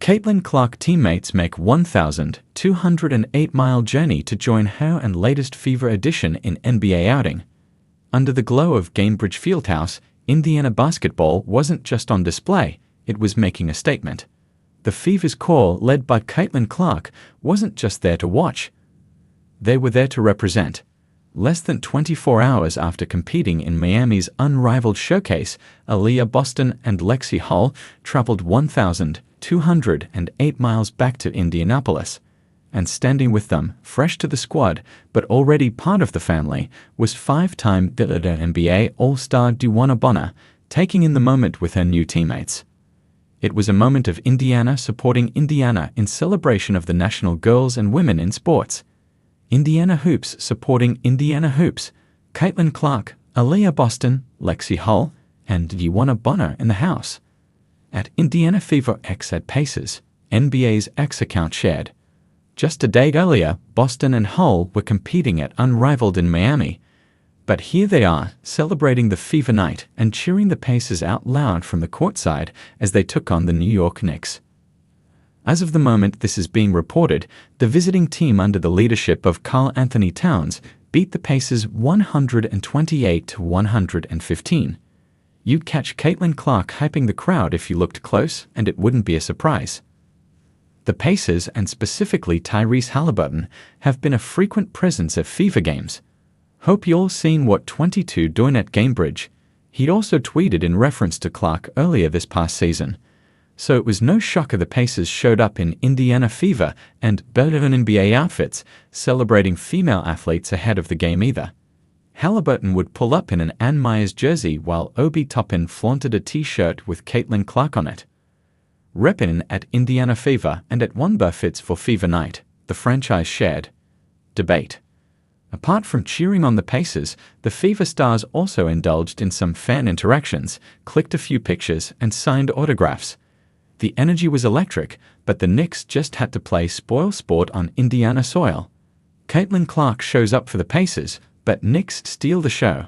Caitlin Clark teammates make 1,208-mile journey to join her and latest Fever edition in NBA outing. Under the glow of Gainbridge Fieldhouse, Indiana basketball wasn't just on display, it was making a statement. The Fever's core, led by Caitlin Clark, wasn't just there to watch. They were there to represent. Less than 24 hours after competing in Miami's unrivaled showcase, Aaliyah Boston and Lexi Hull traveled 1,208 miles back to Indianapolis. And standing with them, fresh to the squad, but already part of the family, was five-time NBA All-Star DeWanna Bonner, taking in the moment with her new teammates. It was a moment of Indiana supporting Indiana in celebration of the national girls and women in sports. Indiana Hoops supporting Indiana Hoops, Caitlin Clark, Aaliyah Boston, Lexi Hull, and DeWanna Bonner in the house. At Indiana Fever X at Pacers, NBA's X account shared. Just a day earlier, Boston and Hull were competing at Unrivaled in Miami. But here they are, celebrating the Fever night and cheering the Pacers out loud from the courtside as they took on the New York Knicks. As of the moment this is being reported, the visiting team under the leadership of Karl Anthony Towns beat the Pacers 128-115. You'd catch Caitlin Clark hyping the crowd if you looked close, and it wouldn't be a surprise. The Pacers, and specifically Tyrese Haliburton, have been a frequent presence at Fever games. Hope you all seen what 22 doing at Gainbridge. He'd also tweeted in reference to Clark earlier this past season. So it was no shocker the Pacers showed up in Indiana Fever and better than NBA outfits, celebrating female athletes ahead of the game either. Haliburton would pull up in an Ann Myers jersey while Obi Toppin flaunted a t-shirt with Caitlin Clark on it. Reppin' at Indiana Fever and at One Fits for Fever Night, the franchise shared. Debate. Apart from cheering on the Pacers, the Fever stars also indulged in some fan interactions, clicked a few pictures, and signed autographs. The energy was electric, but the Knicks just had to play spoil sport on Indiana soil. Caitlin Clark shows up for the Pacers, but Knicks steal the show.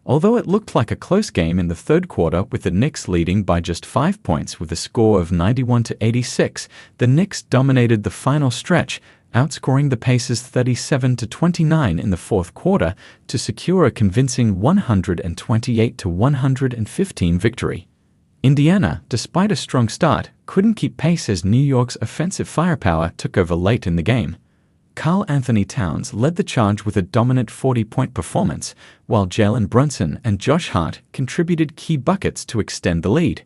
Although it looked like a close game in the third quarter with the Knicks leading by just 5 points with a score of 91-86, the Knicks dominated the final stretch, outscoring the Pacers 37-29 in the fourth quarter to secure a convincing 128-115 victory. Indiana, despite a strong start, couldn't keep pace as New York's offensive firepower took over late in the game. Karl Anthony Towns led the charge with a dominant 40-point performance, while Jalen Brunson and Josh Hart contributed key buckets to extend the lead.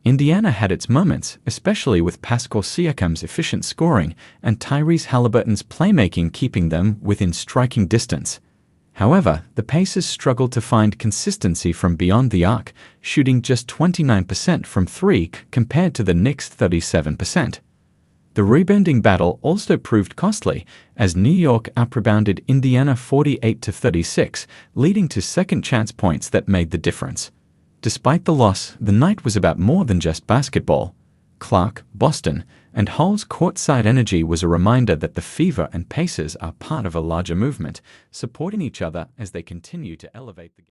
Indiana had its moments, especially with Pascal Siakam's efficient scoring and Tyrese Haliburton's playmaking keeping them within striking distance. However, the Pacers struggled to find consistency from beyond the arc, shooting just 29% from three compared to the Knicks' 37%. The rebounding battle also proved costly, as New York out-rebounded Indiana 48-36, leading to second-chance points that made the difference. Despite the loss, the night was about more than just basketball. Clark, Boston, and Hull's courtside energy was a reminder that the Fever and Pacers are part of a larger movement, supporting each other as they continue to elevate the game.